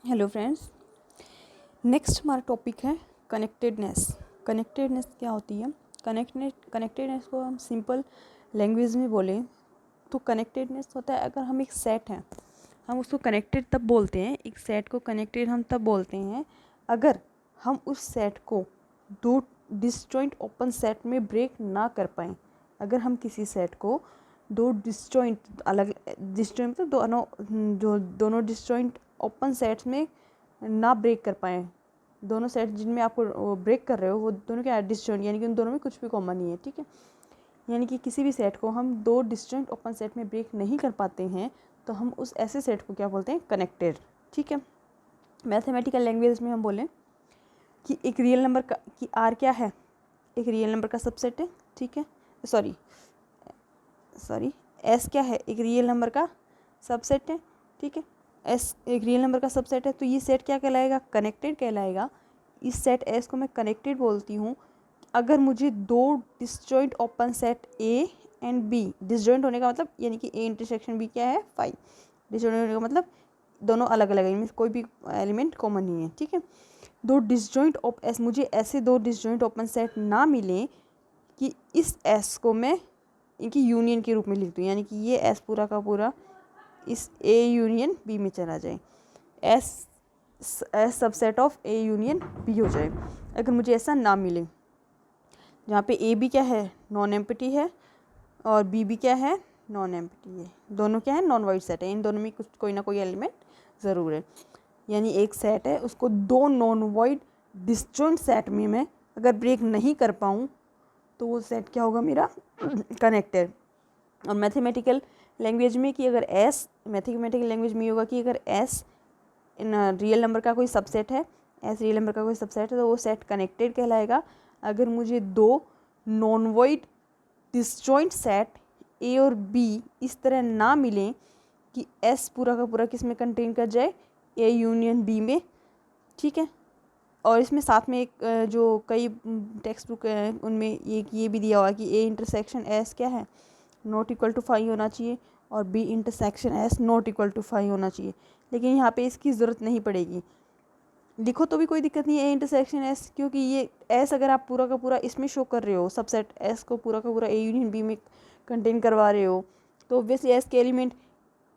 Hello friends, next हमारा topic है connectedness. Connectedness क्या होती है? कनेक्टेडनेस को हम सिंपल लैंग्वेज में बोलें तो कनेक्टेडनेस होता है, अगर हम एक सेट हैं हम उसको कनेक्टेड तब बोलते हैं। एक सेट को कनेक्टेड हम तब बोलते हैं अगर हम उस सेट को दो डिसजॉइंट ओपन सेट में ब्रेक ना कर पाएँ। अगर हम किसी सेट को दो डिसजॉइंट अलग डिसजॉइंट मतलब दोनों डिसजॉइंट ओपन सेट्स में ना ब्रेक कर पाएँ, दोनों सेट जिनमें आपको ब्रेक कर रहे हो वो दोनों क्या डिसजॉइंट, यानी कि उन दोनों में कुछ भी कॉमन नहीं है। ठीक है, यानी कि किसी भी सेट को हम दो डिसजॉइंट ओपन सेट में ब्रेक नहीं कर पाते हैं तो हम उस ऐसे सेट को क्या बोलते हैं? कनेक्टेड। ठीक है, मैथमेटिकल लैंग्वेज में हम बोलें कि एक रियल नंबर का कि आर क्या है? एक रियल नंबर का सबसेट है। ठीक है, सॉरी एस क्या है? एक रियल नंबर का सबसेट है। ठीक है, एस एक रियल नंबर का सबसेट है, तो ये सेट क्या कहलाएगा? कनेक्टेड कहलाएगा। इस सेट एस को मैं कनेक्टेड बोलती हूँ अगर मुझे दो disjoint open set A and B, disjoint होने का मतलब यानी कि ए इंटरसेक्शन बी क्या है? फाई। डिसजॉइंट होने का मतलब दोनों अलग अलग है, इनमें कोई भी एलिमेंट कॉमन नहीं है। ठीक है, दो डिसजॉइंट एस मुझे ऐसे दो डिसजॉइंट ओपन सेट ना मिले कि इस एस को मैं इनकी यूनियन के रूप में लिख दूँ, यानी कि ये एस पूरा का पूरा इस ए यूनियन बी में चला जाए, S subset of A union B हो जाए। अगर मुझे ऐसा ना मिले, जहाँ पे ए भी क्या है? नॉन एम्प्टी है, और बी भी क्या है? नॉन एम्प्टी है। दोनों क्या है? नॉन वाइड सेट है, इन दोनों में कुछ कोई ना कोई एलिमेंट ज़रूर है। यानी एक सेट है, उसको दो नॉन वाइड डिसजॉइंट सेट में मैं अगर ब्रेक नहीं कर पाऊँ तो वो सेट क्या होगा मेरा? कनेक्टेड। और मैथमेटिकल लैंग्वेज में कि अगर एस, मैथमेटिकल लैंग्वेज में होगा कि अगर एस इन रियल नंबर का कोई सबसेट है, एस रियल नंबर का कोई सबसेट है, तो वो सेट कनेक्टेड कहलाएगा। अगर मुझे दो non void disjoint set A और बी इस तरह ना मिलें कि एस पूरा का पूरा किस में कंटेन कर जाए? ए यूनियन बी में। ठीक है, और इसमें साथ में एक जो कई टेक्स्ट बुक हैं उनमें ये भी दिया हुआ है कि ए इंटरसेक्शन एस क्या है? नॉट इक्वल टू 5 होना चाहिए, और B intersection S not equal to 5 होना चाहिए। लेकिन यहाँ पे इसकी ज़रूरत नहीं पड़ेगी, लिखो तो भी कोई दिक्कत नहीं है ए इंटरसेक्शन एस, क्योंकि ये एस अगर आप पूरा का पूरा इसमें शो कर रहे हो, सबसेट एस को पूरा का पूरा ए यूनियन बी में कंटेन करवा रहे हो, तो ऑब्वियसली एस के एलिमेंट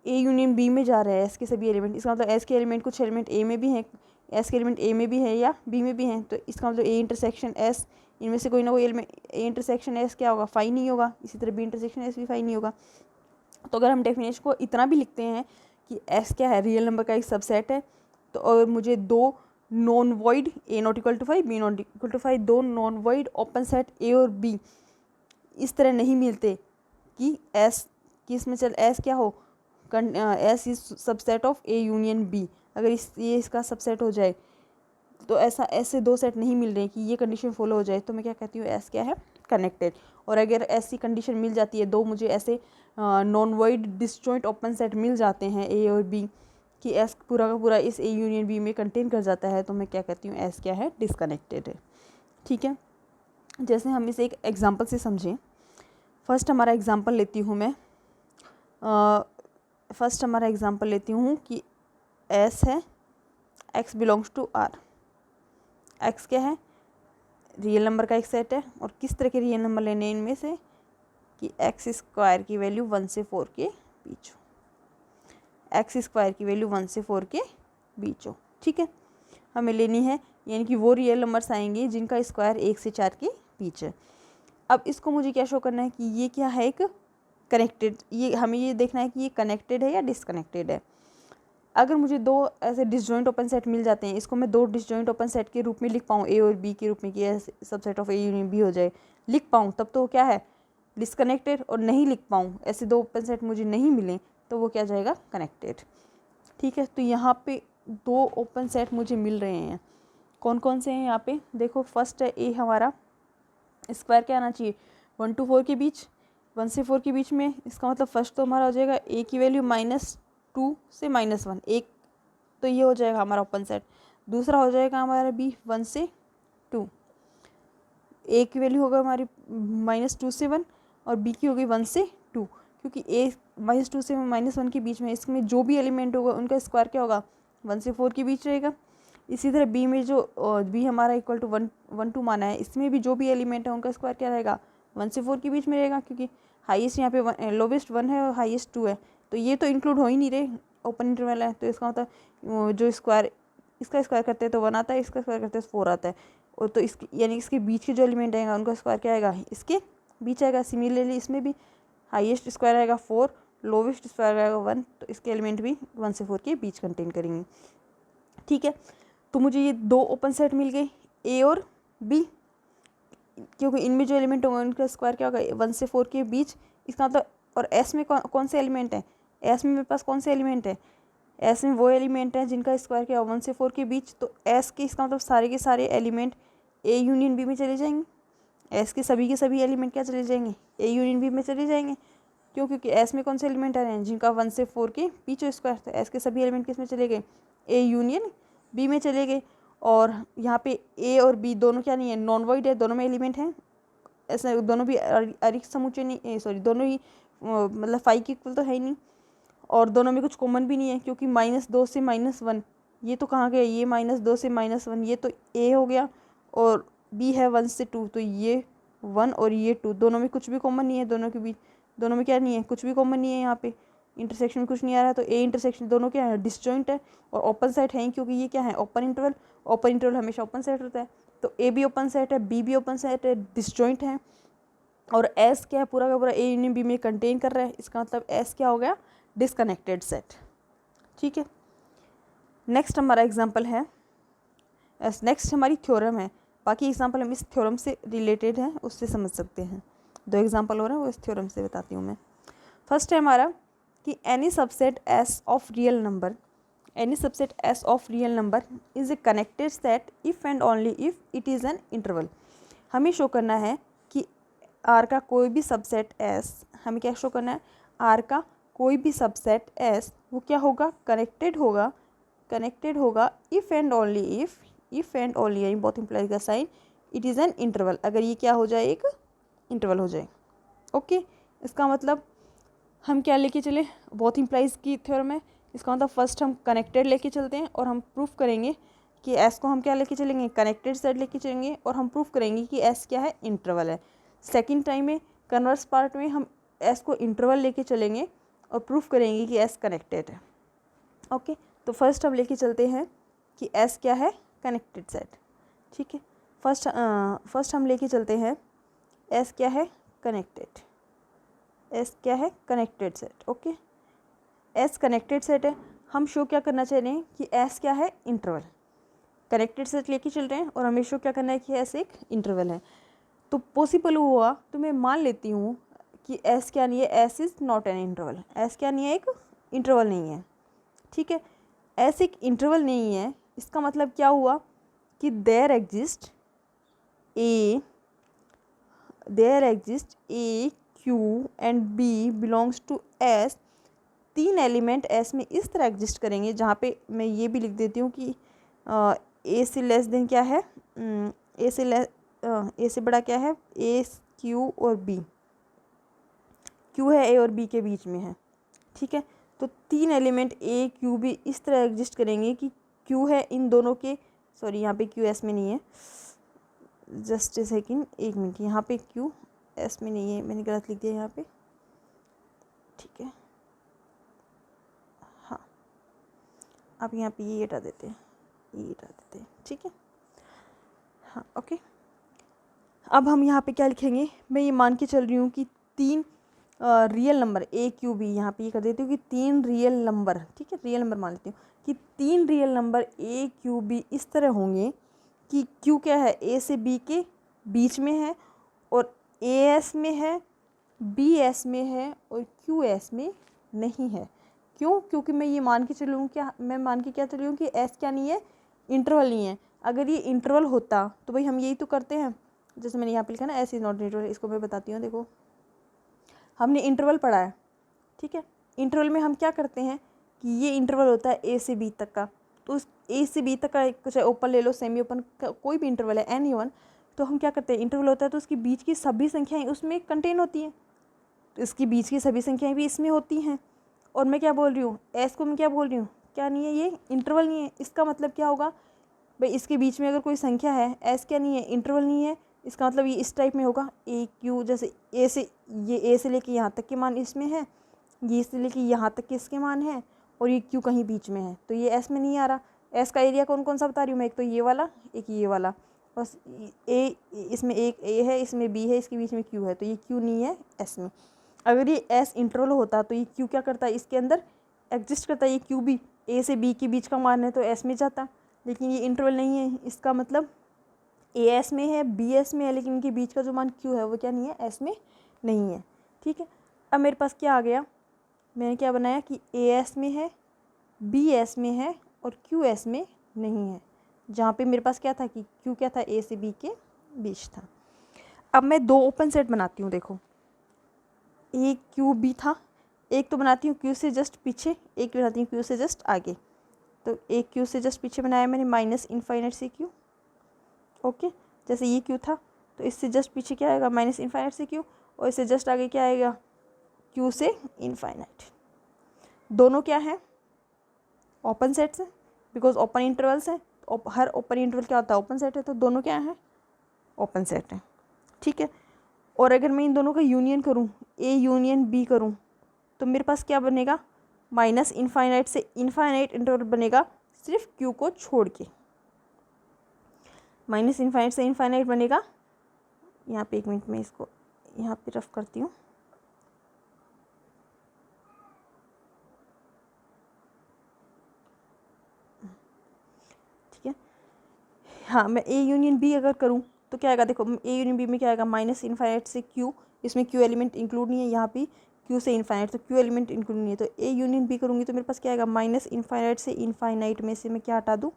ए यूनियन बी में जा रहे हैं, एस के सभी एलिमेंट। इसका मतलब एस के एलिमेंट कुछ एलिमेंट ए में भी हैं, एस के एलिमेंट ए में भी है या बी में भी हैं, तो इसका मतलब ए इंटरसेक्शन एस इनमें से कोई ना कोई एलिमेंट ए इंटरसेक्शन एस क्या होगा? फाई नहीं होगा। इसी तरह बी इंटरसेक्शन एस भी फाई नहीं होगा। तो अगर हम डेफिनेशन को इतना भी लिखते हैं कि एस क्या है? रियल नंबर का एक सबसेट है, तो और मुझे दो non void A not equal to 5 B not equal to 5 दो non void open set A और बी इस तरह नहीं मिलते कि एस कि इसमें चल एस क्या हो? S is subset of A union B. अगर ये इसका सबसेट हो जाए तो ऐसा ऐसे दो सेट नहीं मिल रहे कि ये कंडीशन फॉलो हो जाए, तो मैं क्या कहती हूँ? एस क्या है? कनेक्टेड। और अगर ऐसी कंडीशन मिल जाती है, दो मुझे ऐसे non void disjoint open set मिल जाते हैं ए और बी कि एस पूरा का पूरा इस ए यूनियन बी में कंटेन कर जाता है, तो मैं क्या कहती हूँ? एस क्या है? डिसकनेक्टेड है। ठीक है, जैसे हम इसे एक एग्जाम्पल से समझें। फर्स्ट हमारा एग्जाम्पल लेती हूँ मैं, फर्स्ट हमारा एग्जाम्पल लेती हूँ कि एस है, x belongs to R. X क्या है? रियल नंबर का एक सेट है, और किस तरह के रियल नंबर लेने हैं इनमें से कि एक्स स्क्वायर की वैल्यू 1 से 4 के बीच हो। एक्स स्क्वायर की वैल्यू 1 से 4 के बीच हो। ठीक है, हमें लेनी है, यानी कि वो रियल नंबर्स आएंगे जिनका स्क्वायर 1 से 4 के बीच है। अब इसको मुझे क्या शो करना है कि ये क्या है? एक कनेक्टेड, ये हमें ये देखना है कि ये कनेक्टेड है या डिसकनेक्टेड है। अगर मुझे दो ऐसे डिसजॉइंट ओपन सेट मिल जाते हैं, इसको मैं दो डिसजॉइंट ओपन सेट के रूप में लिख पाऊँ, ए और बी के रूप में, कि subset of A union B हो जाए, लिख पाऊँ, तब तो क्या है? डिसकनेक्टेड। और नहीं लिख पाऊँ, ऐसे दो ओपन सेट मुझे नहीं मिले, तो वो क्या जाएगा? कनेक्टेड। ठीक है, तो यहाँ पे दो ओपन सेट मुझे मिल रहे हैं, कौन कौन से हैं यहाँ पे? देखो, फर्स्ट है ए, हमारा स्क्वायर क्या आना चाहिए? 1 to 4 के बीच, 1 से 4 के बीच में। इसका मतलब फर्स्ट तो हमारा हो जाएगा ए की वैल्यू -2 से -1, एक तो ये हो जाएगा हमारा ओपन सेट। दूसरा हो जाएगा हमारा बी 1 से 2, ए की वैल्यू होगा हमारी -2 से 1, और बी की होगी 1 से 2, क्योंकि ए -2 से -1 के बीच में इसमें जो भी एलिमेंट होगा उनका स्क्वायर क्या होगा? 1 से 4 के बीच रहेगा। इसी तरह बी में जो बी हमारा इक्वल टू 1 2 माना है, इसमें भी जो भी एलिमेंट है उनका स्क्वायर क्या रहेगा, 1 से 4 के बीच में रहेगा, क्योंकि हाईएस्ट यहाँ पे लोवेस्ट 1 है और हाईएस्ट 2 है, तो ये तो इंक्लूड हो ही नहीं रहे, ओपन इंटरवल है। तो इसका मतलब जो स्क्वायर इसका स्क्वायर करते हैं तो 1 आता है, इसका स्क्वायर करते हैं तो 4 आता है, और तो इसकी यानी इसके बीच के जो एलिमेंट आएगा उनका स्क्वायर क्या आएगा, इसके बीच आएगा। सिमिलरली इसमें भी हाईएस्ट स्क्वायर आएगा 4, लोवेस्ट स्क्वायर आएगा 1, तो इसके एलिमेंट भी 1 से 4 के बीच कंटेन करेंगे। ठीक है, तो मुझे ये 2 ओपन सेट मिल गए, ए और बी, क्योंकि इनमें जो एलिमेंट होंगे उनका स्क्वायर क्या होगा, 1 से 4 के बीच। इसका मतलब, और एस में कौन से एलिमेंट है, एस में मेरे पास कौन से एलिमेंट है, एस में वो एलिमेंट हैं जिनका स्क्वायर क्या है 1 से 4 के बीच। तो एस के इसका मतलब सारे के सारे एलिमेंट ए यूनियन बी में चले जाएंगे, एस के सभी एलिमेंट क्या चले जाएंगे, ए यूनियन बी में चले जाएंगे। क्यों, क्योंकि एस में कौन से एलिमेंट आ रहे हैं जिनका 1 से 4 के बीच स्क्वायर, तो एस के सभी एलिमेंट किस में चले गए, ए यूनियन बी में चले गए। और यहाँ पे ए और बी दोनों क्या नहीं है, नॉन वॉइड है, दोनों में एलिमेंट हैं, ऐसे दोनों भी अरिक्त समुच्चय नहीं, सॉरी दोनों ही मतलब 5 के इक्वल तो है ही नहीं, और दोनों में कुछ कॉमन भी नहीं है, क्योंकि -2 से -1 ये तो कहाँ गया, ये -2 से -1 ये तो ए हो गया, और बी है 1 से 2, तो ये 1 और ये 2, दोनों में कुछ भी कॉमन नहीं है, दोनों के बीच दोनों में क्या नहीं है, कुछ भी कॉमन नहीं है, यहाँ पे इंटरसेक्शन में कुछ नहीं आ रहा है, तो ए इंटरसेक्शन दोनों क्या है, डिसजॉइंट है और ओपन सेट है, क्योंकि ये क्या है, ओपन इंटरवल हमेशा ओपन सेट होता है। तो ए भी ओपन सेट है, बी भी ओपन सेट है, डिसजॉइंट है, और एस क्या है, पूरा का पूरा ए यूनियन बी में कंटेन कर रहा है, इसका मतलब एस क्या हो गया, डिसकनेक्टेड सेट। ठीक है, नेक्स्ट हमारा एग्जांपल है, नेक्स्ट हमारी थ्योरम है, बाकी एग्जांपल हम इस थ्योरम से रिलेटेड हैं, उससे समझ सकते हैं। 2 एग्जांपल हो रहे हैं, वो इस थ्योरम से बताती हूँ मैं। फर्स्ट है हमारा कि any subset S of real number, any subset S of real number is a connected set if and only if it is an interval. हमें शो करना है कि आर का कोई भी सबसेट एस, हमें क्या शो करना है, आर का कोई भी सबसेट एस वो क्या होगा, कनेक्टेड होगा if and only if and only यानी बोथ इम्प्लाइज का sign, it is an interval, अगर ये क्या हो जाए, एक इंटरवल हो जाए। ओके, इसका मतलब हम क्या लेके चले, बोथ इम्प्लाइज की थ्योरम है, इसका मतलब फर्स्ट हम कनेक्टेड लेके चलते हैं और हम प्रूफ करेंगे कि एस को हम क्या लेके चलेंगे, कनेक्टेड सेट लेके चलेंगे, और हम प्रूफ करेंगे कि एस क्या है, इंटरवल है। सेकंड टाइम में कन्वर्स पार्ट में हम एस को इंटरवल लेके चलेंगे और प्रूफ करेंगे कि एस कनेक्टेड है। ओके, तो फर्स्ट हम लेके चलते हैं कि एस क्या है, कनेक्टेड सेट। ठीक है, फर्स्ट हम लेके चलते हैं एस क्या है, कनेक्टेड, एस क्या है, connected set. Okay, S connected set है, हम शो क्या करना चाह रहे हैं कि एस क्या है, इंटरवल, कनेक्टेड सेट लेके चल रहे हैं और हमें शो क्या करना है कि एस एक इंटरवल है। तो पॉसिबल हुआ तो मैं मान लेती हूँ कि एस क्या नहीं है, S is not an interval, S क्या नहीं है, एक इंटरवल नहीं है। ठीक है, एस एक इंटरवल नहीं है, इसका मतलब क्या हुआ कि there exist A Q and B belongs to S. 3 element S में इस तरह एग्जिस्ट करेंगे, जहाँ पे मैं ये भी लिख देती हूँ कि ए से लेस देन क्या है, ए से बड़ा क्या है, ए क्यू और बी, क्यू है ए और बी के बीच में है। ठीक है, तो 3 एलिमेंट ए क्यू बी इस तरह एग्जिस्ट करेंगे कि क्यू है इन दोनों के, सॉरी यहाँ पे क्यू एस में नहीं है, जस्ट ए सेकेंड, 1 मिनट, यहाँ पे क्यू एस में नहीं है, मैंने गलत लिख दिया यहाँ पे। ठीक है, हाँ, अब यहाँ पे ये हटा देते हैं, ठीक है, हाँ ओके। अब हम यहाँ पे क्या लिखेंगे, मैं ये मान के चल रही हूँ कि 3 real number A Q B, यहाँ पे ये कर देती हूँ कि 3 रियल नंबर, ठीक है, रियल नंबर मान लेती हूँ कि 3 real number A Q B इस तरह होंगे कि क्यू क्या है, ए से बी के बीच में है, और ए एस में है, बी एस में है, और क्यू एस में नहीं है। क्यों, क्योंकि मैं ये मान के चल रही हूँ, क्या मैं मान के क्या चल रही हूँ कि एस क्या नहीं है, इंटरवल नहीं है। अगर ये इंटरवल होता तो भाई हम यही तो करते हैं, जैसे मैंने यहाँ पे लिखा ना, एस इज़ नॉट इंटरवल, इसको मैं बताती हूँ। देखो, हमने इंटरवल पढ़ा है, ठीक है, इंटरवल में हम क्या करते हैं कि ये इंटरवल होता है ए से बी तक का, तो उस ए से बी तक का, चाहे ओपन ले लो, सेमी ओपन, कोई भी इंटरवल है, एनी वन, तो हम क्या करते हैं, इंटरवल होता है तो उसके बीच की सभी संख्याएं उसमें कंटेन होती हैं, तो इसके बीच की सभी संख्याएं भी इसमें होती हैं। और मैं क्या बोल रही हूँ, एस को मैं क्या बोल रही हूँ, क्या नहीं है, ये इंटरवल नहीं है। इसका मतलब क्या होगा भाई, इसके बीच में अगर कोई संख्या है, एस क्या नहीं है, इंटरवल नहीं है, इसका मतलब ये इस टाइप में होगा ए क्यू, जैसे ए से, ये ए से लेके यहाँ तक के मान इसमें है, ये से लेके यहाँ तक के इसके मान है, और ये क्यू कहीं बीच में है, तो ये एस में नहीं आ रहा। एस का एरिया कौन कौन सा बता रही हूँ मैं, एक तो ये वाला, एक ये वाला, बस ए, इसमें एक ए है, इसमें बी है, इसके बीच में क्यू है, तो ये क्यू नहीं है एस में। अगर ये एस इंटरवल होता तो ये क्यू क्या करता है, इसके अंदर एग्जिस्ट करता है, ये क्यू भी ए से बी के बीच का मान है तो एस में जाता, लेकिन ये इंटरवल नहीं है, इसका मतलब ए एस में है, बी एस में है, लेकिन इनके बीच का जो मान क्यू है वो क्या नहीं है, एस में नहीं है। ठीक है, अब मेरे पास क्या आ गया, मैंने क्या बनाया कि ए एस में है, बी एस में है और क्यू एस में नहीं है, जहाँ पे मेरे पास क्या था कि क्यू क्या था, ए से बी के बीच था। अब मैं दो ओपन सेट बनाती हूँ, देखो एक क्यू बी था, एक तो बनाती हूँ क्यू से जस्ट पीछे, एक बनाती हूँ क्यू से जस्ट आगे। तो एक क्यू से जस्ट पीछे बनाया मैंने माइनस इनफाइनाइट से क्यू, ओके, जैसे ये क्यू था तो इससे जस्ट पीछे क्या आएगा, माइनस इनफाइनाइट से क्यू, और इससे जस्ट आगे क्या आएगा, क्यू से इनफाइनाइट। दोनों क्या है, ओपन सेट्स हैं, बिकॉज ओपन इंटरवल्स हैं, हर ओपन इंटरवल क्या होता है, ओपन सेट है, तो दोनों क्या है, ओपन सेट है। ठीक है, और अगर मैं इन दोनों का यूनियन करूँ, ए यूनियन बी करूँ, तो मेरे पास क्या बनेगा, माइनस इनफाइनाइट से इनफाइनाइट इंटरवल बनेगा सिर्फ क्यू को छोड़ के, माइनस इनफाइनाइट से इनफाइनाइट बनेगा। यहाँ पे एक मिनट में इसको यहाँ पे रफ करती हूँ, ठीक है। हाँ, मैं ए यूनियन बी अगर करूँ तो क्या आएगा, देखो ए यूनियन बी में क्या आएगा, माइनस इनफाइनाइट से क्यू, इसमें क्यू एलिमेंट इंक्लूड नहीं है, यहाँ पे क्यू से इनफाइनाइट, तो क्यू एलिमेंट इंक्लूड नहीं है, तो ए यूनियन बी करूँगी तो मेरे पास क्या आएगा, माइनस इनफाइनाइट से इनफाइनाइट में से मैं क्या हटा दूँ,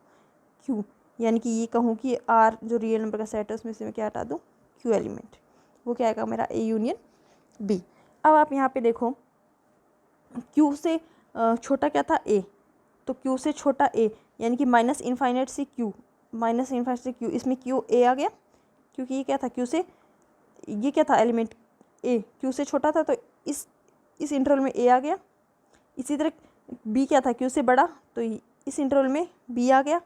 क्यू, यानी कि ये कहूँ कि आर जो रियल नंबर का सेट है उसमें से मैं क्या हटा दूँ, क्यू एलिमेंट, वो क्या आएगा मेरा ए यूनियन बी। अब आप यहाँ पे देखो, क्यू से छोटा क्या था, ए, तो क्यू से छोटा ए, यानी कि माइनस इनफाइनाइट से क्यू, माइनस इनफाइनाइट से क्यू, इसमें क्यू ए आ गया, क्योंकि ये क्या था, क्यू से, ये क्या था एलिमेंट ए, क्यू से छोटा था, तो इस इंटरवल में ए आ गया। इसी तरह बी क्या था, क्यू से बड़ा, तो इस इंटरवल में बी आ गया,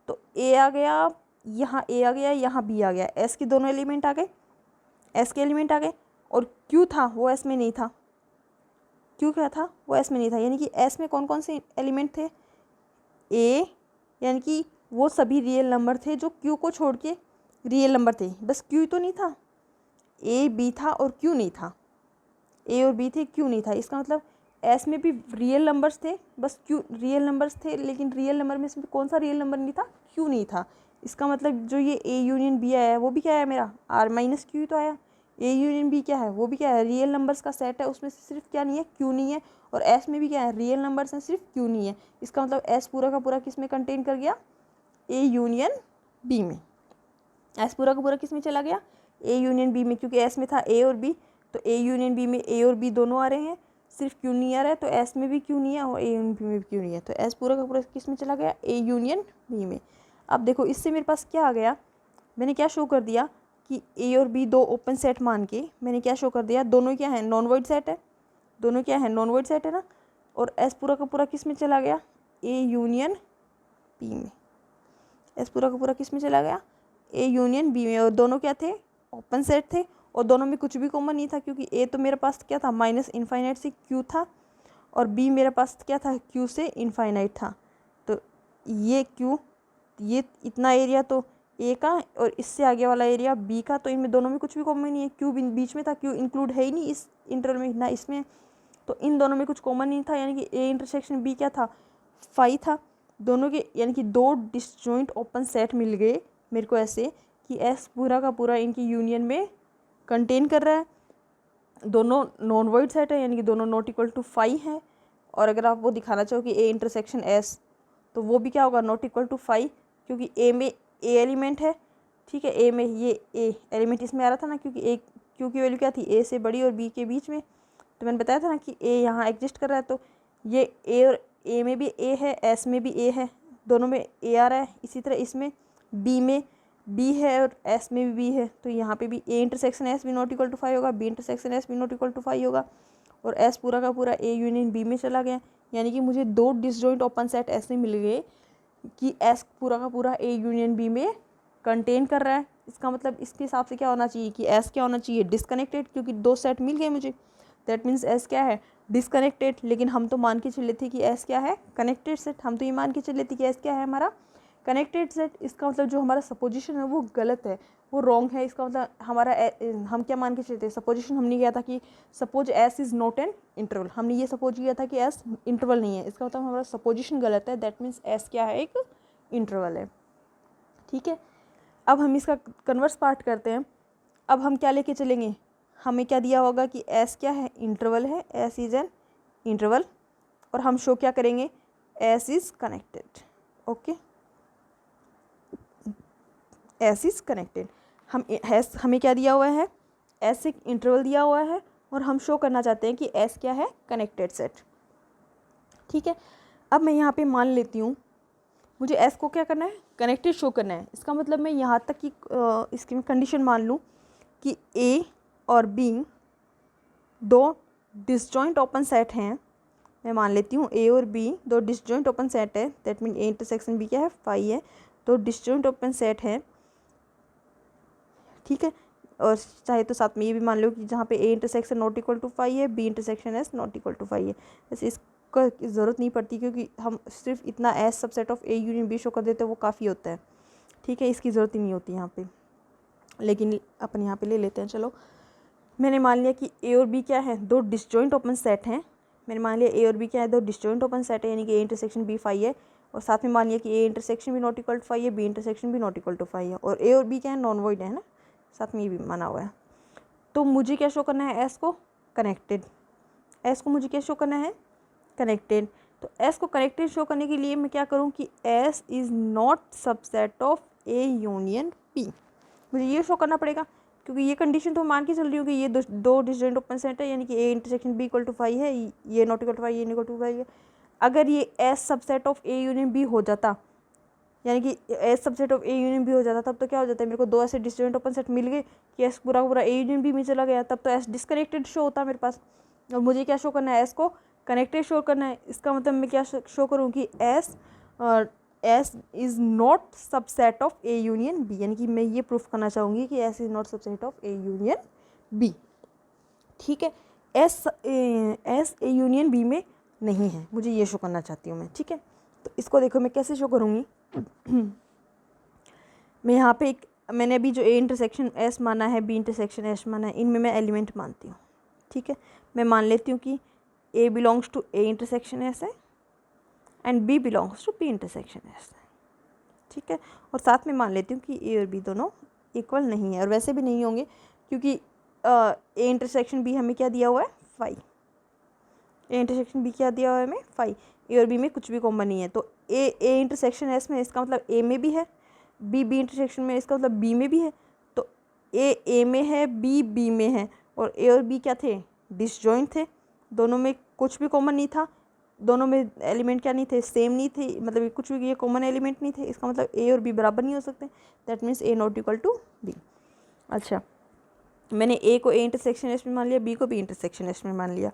तो ए आ गया, यहाँ ए आ गया, यहाँ बी आ गया, एस के दोनों एलिमेंट आ गए, एस के एलिमेंट आ गए, और क्यू था वो एस में नहीं था, क्यू क्या था वो एस में नहीं था, यानी कि एस में कौन कौन से एलिमेंट थे, ए, यानी कि वो सभी रियल नंबर थे जो क्यू को छोड़ के रियल नंबर थे, बस क्यू तो नहीं था, ए बी था और क्यू नहीं था, ए और बी थे, क्यू नहीं था, इसका मतलब एस में भी रियल नंबर्स थे, बस क्यू रियल नंबर्स थे, लेकिन रियल नंबर में इसमें कौन सा रियल नंबर नहीं था, क्यू नहीं था। इसका मतलब जो ये ए यूनियन बी आया है वो भी क्या है मेरा, आर माइनस क्यू तो आया, ए यूनियन बी क्या है, वो भी क्या है, रियल नंबर्स का सेट है, उसमें से सिर्फ क्या नहीं है, क्यू नहीं है, और एस में भी क्या है, रियल नंबर्स हैं, सिर्फ क्यू नहीं है। इसका मतलब एस पूरा का पूरा किस में कंटेन कर गया, ए यूनियन बी में, एस पूरा का पूरा किस में चला गया, ए यूनियन बी में, क्योंकि एस में था ए और बी, तो ए यूनियन बी में ए और बी दोनों आ रहे हैं, सिर्फ क्यू नहीं आ रहा है, तो एस में भी क्यू नहीं है और ए यूनियन बी में भी क्यू नहीं है, तो एस पूरा का पूरा किस में चला गया, ए यूनियन बी में। अब देखो इससे मेरे पास क्या आ गया, मैंने क्या शो कर दिया कि ए और बी दो ओपन सेट मान के मैंने क्या शो कर दिया, दोनों क्या है, नॉन वॉइड सेट है, दोनों क्या है, नॉन वॉइड सेट है ना, और एस पूरा का पूरा किस में चला गया, ए यूनियन बी में, एस पूरा का पूरा किस में चला गया, ए यूनियन बी में, और दोनों क्या थे, ओपन सेट थे, और दोनों में कुछ भी कॉमन नहीं था, क्योंकि ए तो मेरे पास क्या था, माइनस इनफाइनाइट से क्यू था, और बी मेरे पास क्या था, क्यू से इनफाइनाइट था, तो ये क्यू, ये इतना एरिया तो ए का, और इससे आगे वाला एरिया बी का, तो इनमें दोनों में कुछ भी कॉमन नहीं है, क्यू बीच में था, क्यू इंक्लूड है ही नहीं इस इंटरवल में ना इसमें, तो इन दोनों में कुछ कॉमन नहीं था, यानी कि ए इंटरसेक्शन बी क्या था, फाई था, दोनों के, यानी कि दो डिसजॉइंट ओपन सेट मिल गए मेरे को ऐसे कि एस पूरा का पूरा इनकी यूनियन में कंटेन कर रहा है, दोनों नॉन वॉइड सेट है, यानी कि दोनों नॉट इक्वल टू फाई है, और अगर आप वो दिखाना चाहो कि ए इंटरसेक्शन एस, तो वो भी क्या होगा, नॉट इक्वल टू फाई, क्योंकि ए में ए एलिमेंट है, ठीक है, ए में ये ए एलिमेंट इसमें आ रहा था ना, क्योंकि ए क्यू की वैल्यू क्या थी, ए से बड़ी और बी के बीच में, तो मैंने बताया था ना कि ए यहाँ एग्जिस्ट कर रहा है, तो ये ए और ए में भी ए है, एस में भी ए है, दोनों में ए आ रहा है, इसी तरह इसमें बी में बी है और एस में भी बी है, तो यहाँ पे भी ए इंटरसेक्शन एस भी नॉट इक्वल टू फाई होगा, बी इंटरसेक्शन एस भी नॉट इक्वल टू फाई होगा, और एस पूरा का पूरा ए यूनियन बी में चला गया, यानी कि मुझे दो डिसजॉइंट ओपन सेट ऐसे मिल गए कि एस पूरा का पूरा ए यूनियन बी में कंटेन कर रहा है। इसका मतलब इसके हिसाब से क्या होना चाहिए कि एस क्या होना चाहिए, डिसकनेक्टेड, क्योंकि दो सेट मिल गए मुझे। दैट मीन्स एस क्या है, डिसकनेक्टेड। लेकिन हम तो मान के चले थे कि एस क्या है, कनेक्टेड सेट। हम तो ये मान के चले थे कि एस क्या है हमारा, कनेक्टेड सेट। इसका मतलब जो हमारा सपोजिशन है वो गलत है, वो रॉन्ग है। इसका मतलब हमारा हम क्या मान के चलते, सपोजिशन हमने किया था कि suppose S is not an interval. हमने ये सपोज किया था कि एस इंटरवल नहीं है। इसका मतलब हमारा सपोजिशन गलत है। दैट मीन्स एस क्या है, एक इंटरवल है। ठीक है, अब हम इसका कन्वर्स पार्ट करते हैं। अब हम क्या लेके चलेंगे, हमें क्या दिया होगा कि एस क्या है, इंटरवल है, एस इज़ एन इंटरवल। और हम शो क्या करेंगे, S is connected. Okay, S is connected. हमें क्या दिया हुआ है, एस एक इंटरवल दिया हुआ है और हम शो करना चाहते हैं कि एस क्या है, कनेक्टेड सेट। ठीक है, अब मैं यहाँ पे मान लेती हूँ मुझे एस को क्या करना है, कनेक्टेड शो करना है। इसका मतलब मैं यहाँ तक की इसकी मैं कंडीशन मान लूँ कि ए और बी दो डिसजॉइंट ओपन सेट हैं। मैं मान लेती हूँ ए और बी दो डिसजॉइंट ओपन सेट है। That mean A intersection B क्या है, फाई है। तो डिसजॉइंट ओपन सेट है। ठीक है, और चाहे तो साथ में ये भी मान लो कि जहाँ पे A intersection not equal to phi है, B intersection S not equal to phi है। वैसे इसका ज़रूरत नहीं पड़ती क्योंकि हम सिर्फ इतना S subset of A union B show कर देते हैं, वो काफ़ी होता है। ठीक है, इसकी ज़रूरत ही नहीं होती यहाँ पे, लेकिन अपन यहाँ पे ले लेते हैं। चलो, मैंने मान लिया कि ए और बी क्या है, दो डिसजॉइंट ओपन सेट हैं। मैंने मान लिया ए और बी क्या है, दो डिसजॉइंट ओपन सेट है, यानी कि ए इंटरसेक्शन बी फाई है। और साथ में मान लिया कि ए इंटरसेक्शन भी नॉट इक्वल टू फाई है, बी इंटरसेक्शन भी नॉट इक्वल टू फाई है। और ए और बी क्या है, नॉन वॉइड है ना, साथ में ये भी माना हुआ है। तो मुझे क्या शो करना है, एस को कनेक्टेड। एस को मुझे क्या शो करना है, कनेक्टेड। तो एस को कनेक्टेड शो करने के लिए मैं क्या करूँ कि S is not subset of A union B. मुझे ये शो करना पड़ेगा क्योंकि ये कंडीशन तो मान के चल रही हूँ कि ये दो डिसजॉइंट ओपन सेट है, यानी कि A intersection B equal to phi है, ये नॉट इक्वल टू फाई, ये इक्वल टू फाई है। अगर ये S subset of A union B हो जाता, यानी कि S subset of A union B हो जाता, तब तो क्या हो जाता है, मेरे को दो ऐसे डिसजॉइंट ओपन सेट मिल गए कि एस पूरा पूरा ए यूनियन बी में चला गया, तब तो एस डिसकनेक्टेड शो होता मेरे पास। और मुझे क्या शो करना है, एस को कनेक्टेड शो करना है। इसका मतलब मैं क्या शो करूँ कि S is not subset of A union B, यानी कि मैं ये प्रूफ करना चाहूँगी कि S is not subset of A union B. ठीक है, एस ए यूनियन बी में नहीं है, मुझे ये शो करना चाहती हूँ मैं। ठीक है, तो इसको देखो मैं कैसे शो करूँगी। मैं यहाँ पे मैंने अभी जो ए इंटरसेक्शन एस माना है, बी इंटरसेक्शन एस माना है, इनमें मैं एलिमेंट मानती हूँ। ठीक है, मैं मान लेती हूँ कि A belongs to A intersection S है and B belongs to B intersection S है। ठीक है, और साथ में मान लेती हूँ कि ए और बी दोनों इक्वल नहीं है, और वैसे भी नहीं होंगे क्योंकि ए इंटरसेक्शन बी हमें क्या दिया हुआ है, फाई। ए इंटरसेक्शन बी क्या दिया हुआ है हमें, फाई। ए और बी में कुछ भी कॉमन नहीं है, तो ए इंटरसेक्शन एस में इसका मतलब ए में भी है, बी इंटरसेक्शन में इसका मतलब बी में भी है। तो ए में है, बी में है, और ए और बी क्या थे, डिसजॉइंट थे। दोनों में कुछ भी कॉमन नहीं था, दोनों में एलिमेंट क्या नहीं थे, सेम नहीं थे, मतलब कुछ भी ये कॉमन एलिमेंट नहीं थे। इसका मतलब ए और बी बराबर नहीं हो सकते। That means A not equal to B. अच्छा, मैंने ए को ए इंटरसेक्शन एस में मान लिया, बी को बी इंटरसेक्शन एस में मान लिया।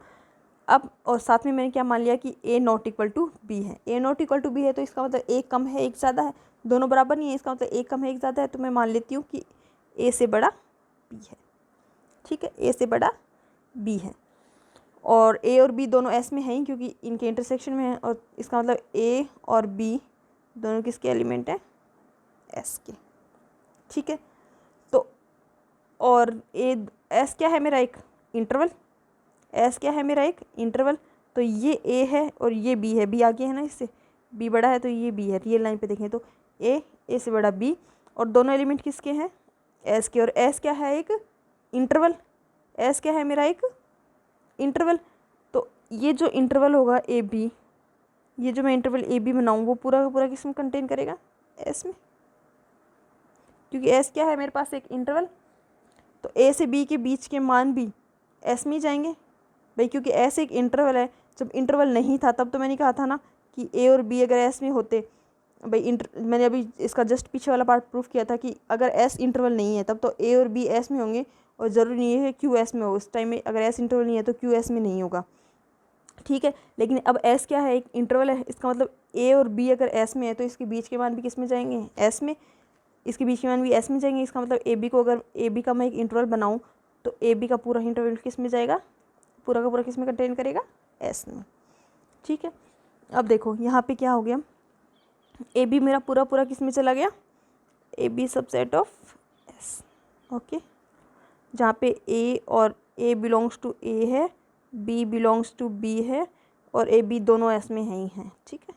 अब और साथ में मैंने क्या मान लिया कि ए नॉट इक्वल टू बी है। ए नॉट इक्वल टू बी है तो इसका मतलब एक कम है एक ज़्यादा है, दोनों बराबर नहीं है। इसका मतलब एक कम है एक ज़्यादा है, तो मैं मान लेती हूँ कि ए से बड़ा बी है। ठीक है, ए से बड़ा बी है, और ए और बी दोनों एस में हैं क्योंकि इनके इंटरसेक्शन में है। और इसका मतलब ए और बी दोनों किसके एलिमेंट हैं, एस के। ठीक है, तो और एस क्या है मेरा, एक इंटरवल। एस क्या है मेरा, एक इंटरवल। तो ये ए है और ये बी है, बी आगे है ना, इससे बी बड़ा है तो ये बी है। रियल लाइन पे देखें तो ए से बड़ा बी, और दोनों एलिमेंट किसके हैं, एस के। और एस क्या है, एक इंटरवल। एस क्या है मेरा, एक इंटरवल। तो ये जो इंटरवल होगा ए बी, ये जो मैं इंटरवल ए बी बनाऊँ वो पूरा का पूरा किसमें कंटेन करेगा, एस में, क्योंकि एस क्या है मेरे पास, एक इंटरवल। तो ए से बी के बीच के मान भी एस में ही जाएंगे भाई, क्योंकि एस एक इंटरवल है। जब इंटरवल नहीं था तब तो मैंने कहा था ना कि ए और बी अगर एस में होते भाई, मैंने अभी इसका जस्ट पीछे वाला पार्ट प्रूफ किया था कि अगर एस इंटरवल नहीं है तब तो ए और बी एस में होंगे, और ज़रूरी नहीं है क्यू एस में हो। उस टाइम में अगर एस इंटरवल नहीं है तो क्यू एस में नहीं होगा। ठीक है। लेकिन अब एस क्या है, एक इंटरवल है, इसका मतलब ए और बी अगर एस में है तो इसके बीच के मान भी किस में जाएंगे, एस में, इसके बीच के मान भी एस में जाएंगे। इसका मतलब ए बी को, अगर ए बी का मैं एक इंटरवल बनाऊँ तो ए बी का पूरा इंटरवल किस में जाएगा, पूरा का पूरा किस में कंटेन करेगा, एस में, ठीक है। अब देखो यहाँ पे क्या हो गया, ए बी मेरा पूरा पूरा किस में चला गया, A B subset of S, okay, जहाँ पे ए और ए बिलोंग्स टू ए है, बी बिलोंग्स टू बी है, और ए बी दोनों एस में है ही हैं, ठीक है।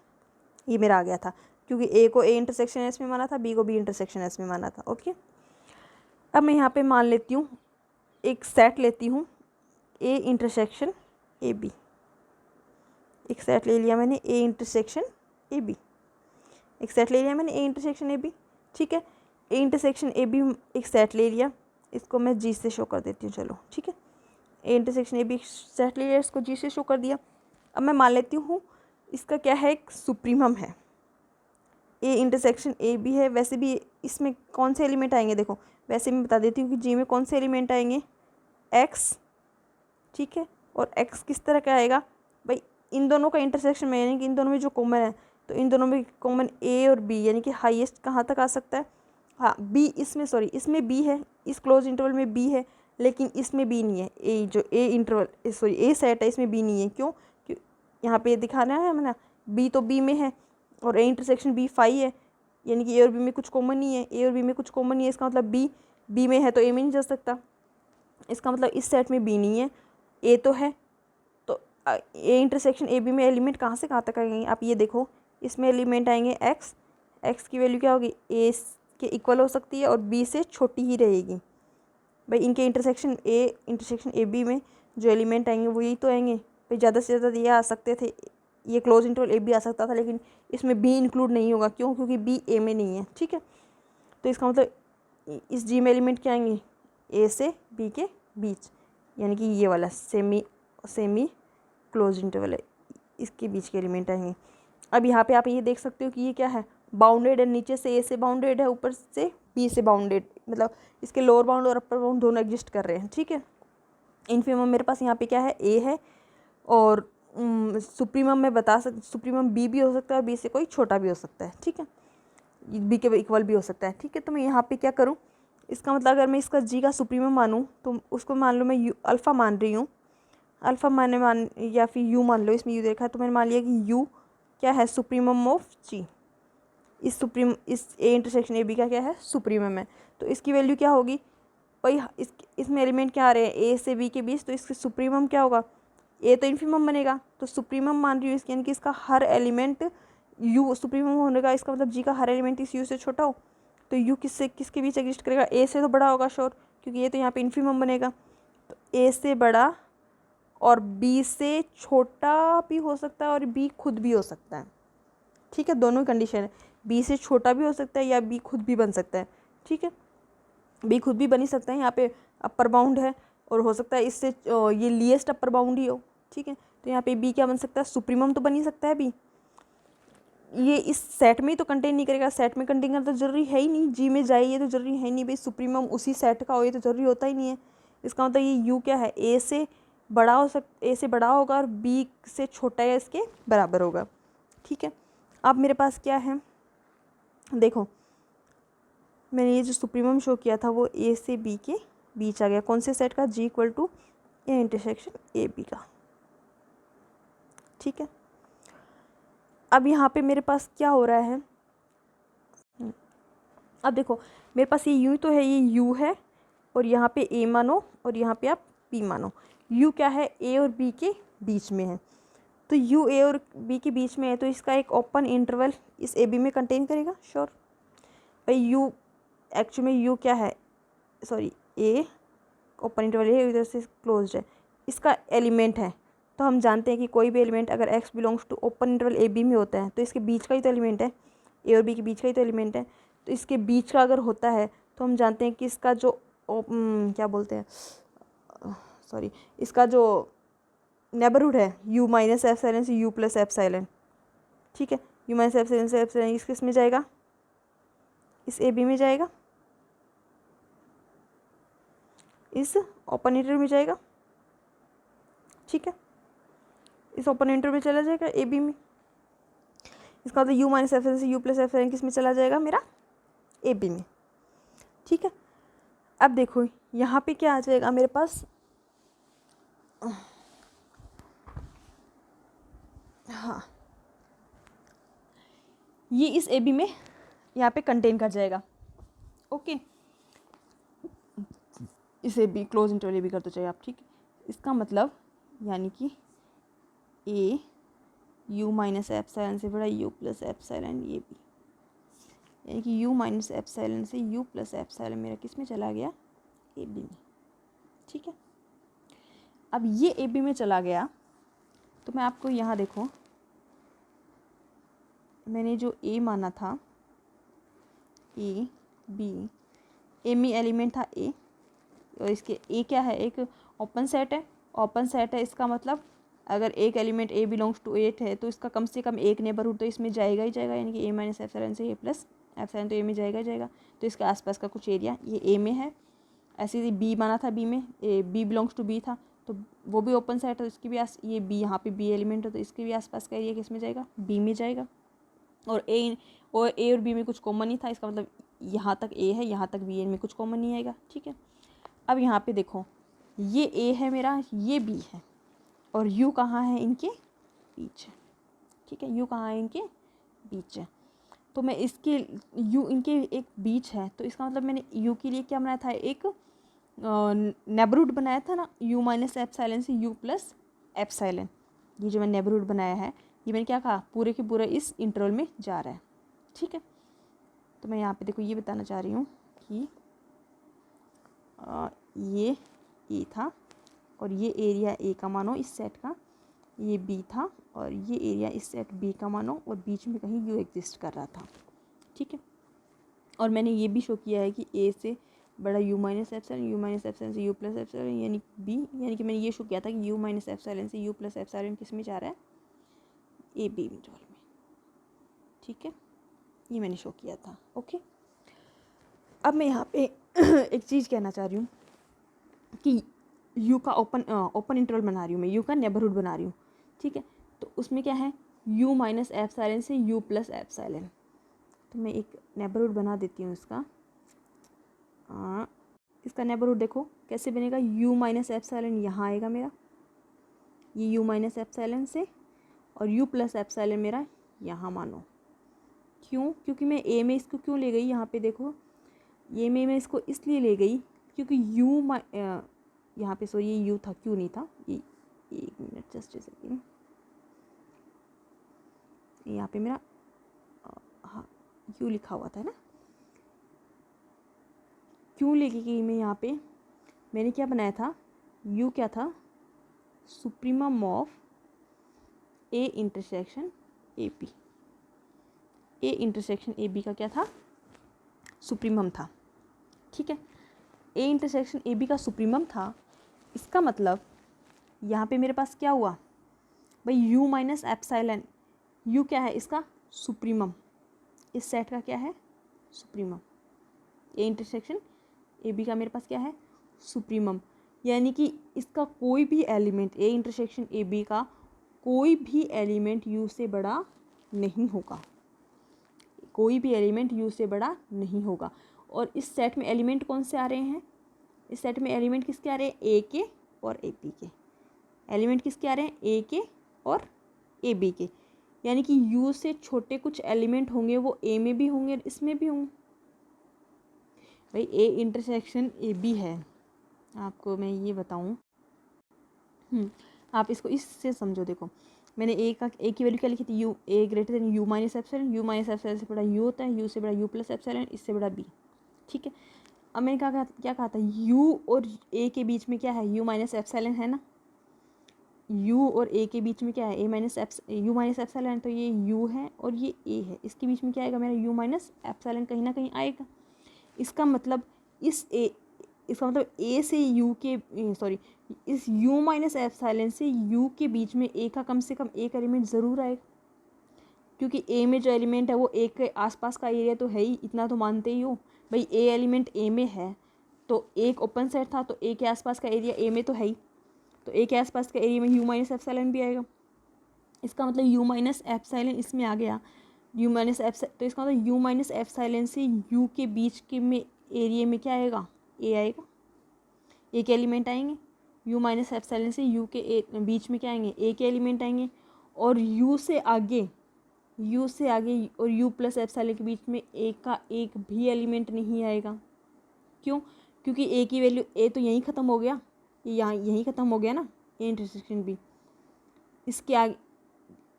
ये मेरा आ गया था, क्योंकि ए को ए इंटरसेक्शन एस में माना था, बी को बी इंटरसेक्शन एस में माना था, ओके। अब मैं यहाँ पे मान लेती हूँ, एक सेट लेती हूँ, ए इंटरसेक्शन ए बी, एक सेट ले लिया मैंने ए इंटरसेक्शन ए बी, एक सेट ले लिया मैंने ए इंटरसेक्शन ए बी, ठीक है। ए इंटरसेक्शन ए बी एक सेट ले लिया, इसको मैं जी से शो कर देती हूँ, चलो ठीक है। A intersection A B set ले लिया, इसको जी से शो कर दिया। अब मैं मान लेती हूँ इसका क्या है, एक सुप्रीमम है, ए इंटरसेक्शन ए बी है। वैसे भी इसमें कौन से एलिमेंट आएंगे, देखो वैसे मैं बता देती हूँ कि जी में कौन से एलिमेंट आएंगे, एक्स, ठीक है। और एक्स किस तरह का आएगा भाई, इन दोनों का इंटरसेक्शन में, यानी कि इन दोनों में जो कॉमन है, तो इन दोनों में कॉमन ए और बी, यानी कि हाईएस्ट कहाँ तक आ सकता है, हाँ बी, इसमें सॉरी इसमें बी है, इस क्लोज इंटरवल में बी है, लेकिन इसमें बी नहीं है, ए जो ए इंटरवल सॉरी ए सेट है इसमें बी नहीं है, क्यों, यहाँ पे दिखाना है ना, बी तो बी में है और ए इंटरसेक्शन बी फाई है, यानी कि ए और बी में कुछ कॉमन नहीं है, ए और बी में कुछ कॉमन नहीं है, इसका मतलब बी में है तो ए में नहीं जा सकता, इसका मतलब इस सेट में बी नहीं है, ए तो है, तो ए इंटरसेक्शन ए बी में एलिमेंट कहाँ से कहाँ तक आएंगे, आप ये देखो, इसमें एलिमेंट आएंगे एक्स, एक्स की वैल्यू क्या होगी, ए के इक्वल हो सकती है और बी से छोटी ही रहेगी भाई। इनके इंटरसेक्शन ए बी में जो एलिमेंट आएंगे वो यही तो आएंगे भाई, ज़्यादा से ज़्यादा ये आ सकते थे, ये क्लोज इंटरवल ए बी आ सकता था, लेकिन इसमें बी इंक्लूड नहीं होगा, क्यों, क्योंकि बी ए में नहीं है, ठीक है। तो इसका मतलब इस जी में एलिमेंट क्या आएंगे, ए से बी के बीच, यानी कि ये वाला सेमी क्लोज इंटरवल है, इसके बीच के एलिमेंट आएंगे। अब यहाँ पे आप ये देख सकते हो कि ये क्या है, बाउंडेड है, नीचे से ए से बाउंडेड है, ऊपर से बी से बाउंडेड, मतलब इसके लोअर बाउंड और अपर बाउंड दोनों एग्जिस्ट कर रहे हैं, ठीक है। इनफिमम मेरे पास यहाँ पे क्या है, ए है, और सुप्रीमम मैं बता सुप्रीमम बी भी हो सकता है, बी से कोई छोटा भी हो सकता है, ठीक है, बी के इक्वल भी हो सकता है, ठीक है। तो मैं यहाँ पे क्या करूँ, इसका मतलब अगर मैं इसका जी का सुप्रीमम मानूँ तो उसको मान लो मैं यू अल्फ़ा मान रही हूँ, अल्फ़ा मान या फिर यू मान लो, इसमें यू देखा है तो मैंने मान लिया कि यू क्या है, सुप्रीमम ऑफ जी, इस ए इंटरसेक्शन ए बी का क्या है, सुप्रीमम है, तो इसकी वैल्यू क्या होगी भाई, इसमें एलिमेंट क्या आ रहे हैं, ए से बी के बीच, तो इसके सुप्रीमम क्या होगा, ए तो इन्फीमम बनेगा, तो सुप्रीमम मान रही हूँ इसकी, यानी कि इसका हर एलिमेंट यू सुप्रीमम होने का, इसका मतलब जी का हर एलिमेंट इस यू से छोटा हो, तो यू किसके बीच एग्जिस्ट करेगा, ए से तो बड़ा होगा श्योर, क्योंकि ये तो यहाँ पे इन्फीमम बनेगा, तो ए से बड़ा और बी से छोटा भी हो सकता है और बी खुद भी हो सकता है, ठीक है, दोनों कंडीशन है, बी से छोटा भी हो सकता है या बी खुद भी बन सकता है, ठीक है, बी खुद भी बन ही सकता है, यहाँ पे अपर बाउंड है और हो सकता है इससे ये लीएस्ट अपर बाउंड ही हो, ठीक है। तो यहाँ पे बी क्या बन सकता है, सुप्रीमम तो बन ही सकता है बी, ये इस सेट में ही तो कंटेन नहीं करेगा, सेट में कंटेन करना तो जरूरी है ही नहीं, जी में जाए ये तो जरूरी है नहीं भाई, सुप्रीमम उसी सेट का हो ये तो जरूरी होता ही नहीं है। इसका मतलब ये यू क्या है, ए से बड़ा ए से बड़ा होगा और बी से छोटा या इसके बराबर होगा, ठीक है। अब मेरे पास क्या है, देखो मैंने ये जो सुप्रीमम शो किया था वो ए से बी के बीच आ गया, कौन से सेट का, G equal to A intersection A B का, ठीक है। अब यहाँ पे मेरे पास क्या हो रहा है, अब देखो मेरे पास ये यू तो है, ये यू है और यहाँ पे ए मानो और यहाँ पे आप बी मानो, यू क्या है, ए और बी के बीच में है, तो यू ए और बी के बीच में है, तो इसका एक ओपन इंटरवल इस ए बी में कंटेन करेगा श्योर भाई। यू एक्चुअली में यू क्या है, सॉरी ए ओपन इंटरवल है, इधर से क्लोज्ड है, इसका एलिमेंट है, तो हम जानते हैं कि कोई भी एलिमेंट अगर x belongs to open interval A B में होता है तो इसके बीच का ही तो एलिमेंट है, ए और बी के बीच का ही तो एलिमेंट है, तो इसके बीच का अगर होता है तो हम जानते हैं कि इसका जो क्या बोलते हैं, सॉरी इसका जो नेबरहुड है u माइनस एप्सिलॉन से u प्लस एप्सिलॉन, ठीक है, u माइनस एप्सिलॉन से एप्सिलॉन इस किस में जाएगा, इस ए बी में जाएगा, इस ओपन इंटरवल में जाएगा, ठीक है। इस ओपन इंटरवल में चला जाएगा ए बी में। इसका मतलब यू माइनस एफ से यू प्लस एफ किस में चला जाएगा मेरा, ए बी में। ठीक है, अब देखो यहाँ पे क्या आ जाएगा मेरे पास, हाँ ये इस ए बी में यहाँ पे कंटेन कर जाएगा। ओके, इसे भी क्लोज इंटरवल ए बी कर दो चाहिए आप। ठीक है, इसका मतलब यानी कि ए यू माइनस एप्सिलॉन से बड़ा यू प्लस एप्सिलॉन ये बी, यानी कि यू माइनस एप्सिलॉन से यू प्लस एप्सिलॉन मेरा किस में चला गया, ए बी में। ठीक है, अब ये ए बी में चला गया तो मैं आपको यहाँ देखो, मैंने जो ए माना था ए बी, ए में एलिमेंट था ए, और इसके ए क्या है, एक ओपन सेट है। ओपन सेट है इसका मतलब अगर एक एलिमेंट ए बिलोंग्स टू 8 है तो इसका कम से कम एक नेबरहुड तो इसमें जाएगा ही जाएगा, यानी कि ए माइनस एप्सिलॉन से ए प्लस एप्सिलॉन तो ए में जाएगा ही जाएगा। तो इसके आसपास का कुछ एरिया ये ए में है। ऐसे ही बी माना था, बी में A B belongs to B था तो वो भी ओपन सेट है, तो इसकी भी ये बी यहाँ पे बी एलिमेंट है तो इसके भी आसपास का एरिया किस में जाएगा, बी में जाएगा। और ए और बी में कुछ कॉमन नहीं था, इसका मतलब यहाँ तक ए है, यहाँ तक बी है, में कुछ कॉमन नहीं आएगा। ठीक है, अब यहाँ पे देखो ये ए है मेरा, ये बी है, और यू कहाँ है, इनके बीच है। ठीक है, यू कहाँ है, इनके बीच है। तो मैं इसके यू इनके एक बीच है तो इसका मतलब मैंने यू के लिए क्या बनाया था, एक नेबरहुड बनाया था ना, यू माइनस एप्सिलॉन से यू प्लस एप्सिलॉन। ये जो मैंने नेबरहुड बनाया है ये मैंने क्या कहा, पूरे के पूरे इस इंटरवल में जा रहा है। ठीक है, तो मैं यहाँ पे देखो ये बताना चाह रही हूँ कि ये ए था और ये एरिया ए का मानो इस सेट का, ये बी था और ये एरिया इस सेट बी का मानो, और बीच में कहीं यू एग्जिस्ट कर रहा था। ठीक है, और मैंने ये भी शो किया है कि ए से बड़ा you minus epsilon, you minus epsilon से यू प्लस एप्सिलॉन यानी बी, यानी कि मैंने ये शो किया था कि यू माइनस एप्सिलॉन से यू प्लस एप्सिलॉन किस में जा रहा है, ए बी इंटरवल में। ठीक है, ये मैंने शो किया था। ओके, अब मैं यहाँ पे एक चीज़ कहना चाह रही हूँ कि यू का ओपन इंटरवल बना रही हूँ मैं, यू का नेबरहुड बना रही हूँ। ठीक है, तो उसमें क्या है, यू माइनस एप्सिलॉन से यू प्लस एप्सिलॉन। तो मैं एक नेबरहुड बना देती हूँ इसका। इसका नेबरहुड देखो कैसे बनेगा, यू माइनस एप्सिलॉन यहाँ आएगा मेरा, ये यू माइनस एप्सिलॉन से, और यू प्लस एप्सिलॉन मेरा यहाँ मानो। क्यों, क्योंकि मैं ए में इसको क्यों ले गई, यहाँ पे देखो ये में मैं इसको इसलिए ले गई क्योंकि यू यहाँ पे सॉरी ये यू था, क्यों नहीं था, ये एक मिनट जस्ट ए सेकेंड, यहाँ पे मेरा हाँ यू लिखा हुआ था ना, क्यों लेके गई मैं यहाँ पे, मैंने क्या बनाया था, यू क्या था, supremum of A intersection A B. A intersection A B का क्या था, सुप्रीमम था। ठीक है, ए इंटरसेक्शन ए बी का सुप्रीमम था, इसका मतलब यहाँ पे मेरे पास क्या हुआ भाई, यू माइनस एप्सिलॉन, यू क्या है इसका सुप्रीमम, इस सेट का क्या है supremum, A intersection A B का मेरे पास क्या है सुप्रीमम, यानी कि इसका कोई भी element, A intersection A B का कोई भी एलिमेंट यू से बड़ा नहीं होगा, कोई भी एलिमेंट यू से बड़ा नहीं होगा। और इस सेट में एलिमेंट कौन से आ रहे हैं, इस सेट में एलिमेंट किसके आ रहे हैं, ए के और ए बी के, एलिमेंट किसके आ रहे हैं, ए के और ए बी के, यानी कि यू से छोटे कुछ एलिमेंट होंगे वो ए में भी होंगे और इसमें भी होंगे। भाई ए इंटरसेक्शन ए बी है, आपको मैं ये बताऊं, आप इसको इससे समझो। देखो मैंने ए की वैल्यू क्या लिखी थी, you, A greater than U minus epsilon, you minus epsilon से बड़ा यू होता है, यू से बड़ा यू प्लस एप्सिलॉन, इससे बड़ा बी। ठीक है, अब मैंने क्या कहा था, यू और ए के बीच में क्या है, यू माइनस एप्सिलॉन है ना, यू और ए के बीच में क्या है, ए माइनस यू माइनस एप्सिलॉन, तो ये यू है और ये ए है, इसके बीच में क्या आएगा मेरा, यू माइनस एप्सिलॉन कहीं ना कहीं आएगा। इसका मतलब इसका मतलब ए से यू के सॉरी इस यू माइनस एप्सिलॉन से यू के बीच में ए का कम से कम एक एलिमेंट ज़रूर आएगा, क्योंकि ए में जो एलिमेंट है वो ए के आसपास का एरिया तो है ही, इतना तो मानते ही हो भाई, ए एलिमेंट ए में है तो एक ओपन सेट था तो ए के आसपास का एरिया ए में तो है ही, तो ए के आसपास का एरिया में यू माइनस एप्सिलॉन भी आएगा। इसका मतलब यू माइनस एप्सिलॉन इसमें आ गया, यू माइनस एफ, तो इसका मतलब यू माइनस एप्सिलॉन से यू के बीच के में एरिया में क्या आएगा, ए आएगा, ए के एलिमेंट आएंगे। यू माइनस एप्सिलॉन से यू के बीच में क्या आएंगे, ए के एलिमेंट आएंगे। और यू से आगे और यू प्लस एप्सिलॉन के बीच में ए का एक भी एलिमेंट नहीं आएगा। क्यों? क्योंकि ए की वैल्यू, ए तो यहीं ख़त्म हो गया, यहाँ यहीं ख़त्म हो गया ना, ए इंटरसेक्शन बी, इसके आगे।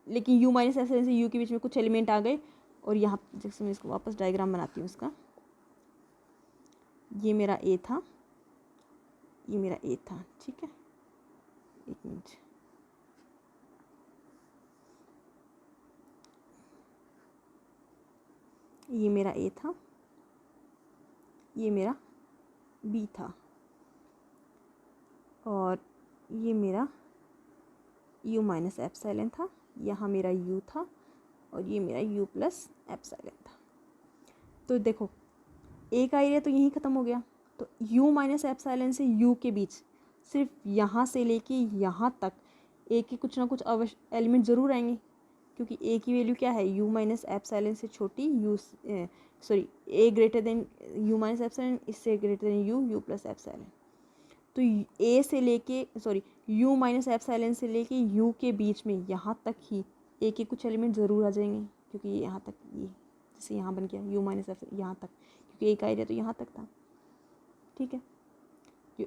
लेकिन यू माइनस एप्सिलॉन से यू के बीच में कुछ एलिमेंट आ गए, और यहाँ जैसे मैं इसको वापस डायग्राम बनाती हूँ इसका, ये मेरा ए था, ये मेरा ए था, ठीक है, एक मिनट, ये मेरा ए था, ये मेरा बी था, और ये मेरा यू माइनस एप्सिलॉन था, यहाँ मेरा यू था, और ये मेरा यू प्लस एप्सिलॉन था। तो देखो ए का एरिया तो यहीं ख़त्म हो गया, तो यू माइनस एप्सिलॉन से यू के बीच सिर्फ यहाँ से लेके यहाँ तक ए के कुछ ना कुछ अवश्य एलिमेंट ज़रूर आएंगे, क्योंकि ए की वैल्यू क्या है, यू माइनस एप्सिलॉन से छोटी, A greater than U minus epsilon, इससे greater than U plus epsilon. तो ए से लेके यू माइनस एप्सिलॉन से लेके यू के बीच में यहाँ तक ही ए के कुछ एलिमेंट ज़रूर आ जाएंगे, क्योंकि ये यहाँ तक, ये जैसे यहाँ बन गया यू माइनस एप्सिलॉन यहाँ तक, क्योंकि ए का एरिया तो यहाँ तक था, ठीक है।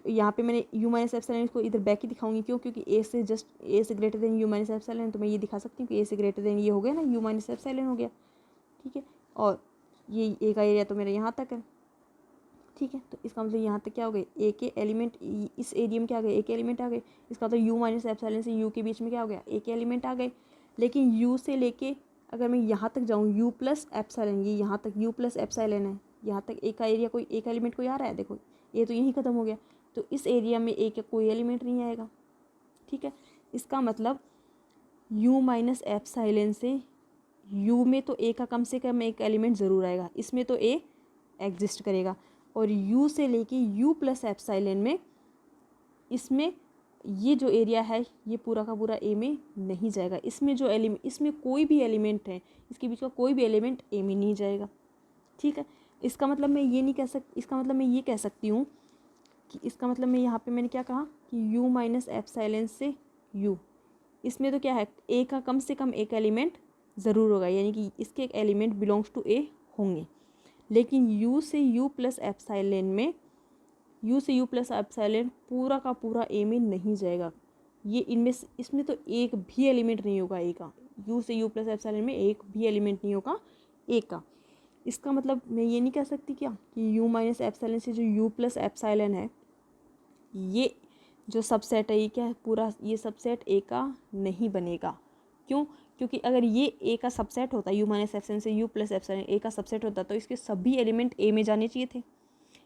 यहाँ पे मैंने यू माइनस एप्सिलॉन को इधर बैक ही दिखाऊंगी, क्यों? क्योंकि ए से greater than U minus epsilon, तो मैं ये दिखा सकती हूँ कि ए से ग्रेटर देन ये हो गया ना, यू माइनस एप्सिलॉन हो गया, ठीक है। और ये ए का एरिया तो मेरा यहाँ तक है, ठीक है। तो इसका मतलब यहाँ तक क्या हो गए, ए के एलिमेंट, इस एरिया में क्या आ गए, ए के एलिमेंट आ गए। इसका मतलब यू माइनस एप्सिलॉन से यू के बीच में क्या हो गया, ए के एलिमेंट आ गए। लेकिन यू से लेके अगर मैं यहाँ तक जाऊँ, यू प्लस एप्सिलॉन, ये यहाँ तक यू प्लस एप्सिलॉन है, यहाँ तक ए का एरिया, कोई ए का एलिमेंट कोई आ रहा है, देखो ए तो यहीं ख़त्म हो गया, तो इस एरिया में ए का कोई एलिमेंट नहीं आएगा, ठीक है। इसका मतलब यू माइनस एप्सिलॉन से यू में तो ए का कम से कम एक एलिमेंट ज़रूर आएगा, इसमें तो ए एग्जिस्ट करेगा। और यू से लेके यू प्लस एप्सिलॉन में, इसमें ये जो एरिया है ये पूरा का पूरा ए में नहीं जाएगा, इसमें जो एलिमेंट, इसमें कोई भी एलिमेंट है, इसके बीच का कोई भी एलिमेंट ए में नहीं जाएगा, ठीक है। इसका मतलब मैं ये नहीं कह सकती, इसका मतलब मैं ये कह सकती हूँ कि इसका मतलब मैं यहाँ पे मैंने क्या कहा कि यू माइनस एप्सिलॉन से यू, इसमें तो क्या है, ए का कम से कम एक एलिमेंट ज़रूर होगा, यानी कि इसके एक एलिमेंट बिलोंग्स टू ए होंगे। लेकिन यू से यू प्लस एप्सिलॉन में, यू से यू प्लस एप्सिलॉन पूरा का पूरा ए में नहीं जाएगा, ये इनमें इसमें तो एक भी एलिमेंट नहीं होगा ए का, यू से यू प्लस एप्सिलॉन में एक भी एलिमेंट नहीं होगा ए का। इसका मतलब मैं ये नहीं कह सकती क्या कि यू माइनस एप्सिलॉन से जो यू प्लस एप्सिलॉन है, ये जो सबसेट है, ये क्या है, पूरा ये सबसेट ए का नहीं बनेगा। क्यों? क्योंकि अगर ये ए का सबसेट होता, यू माइनस एप्सिलॉन से यू प्लस एप्सिलॉन ए का सबसेट होता, तो इसके सभी एलिमेंट ए में जाने चाहिए थे,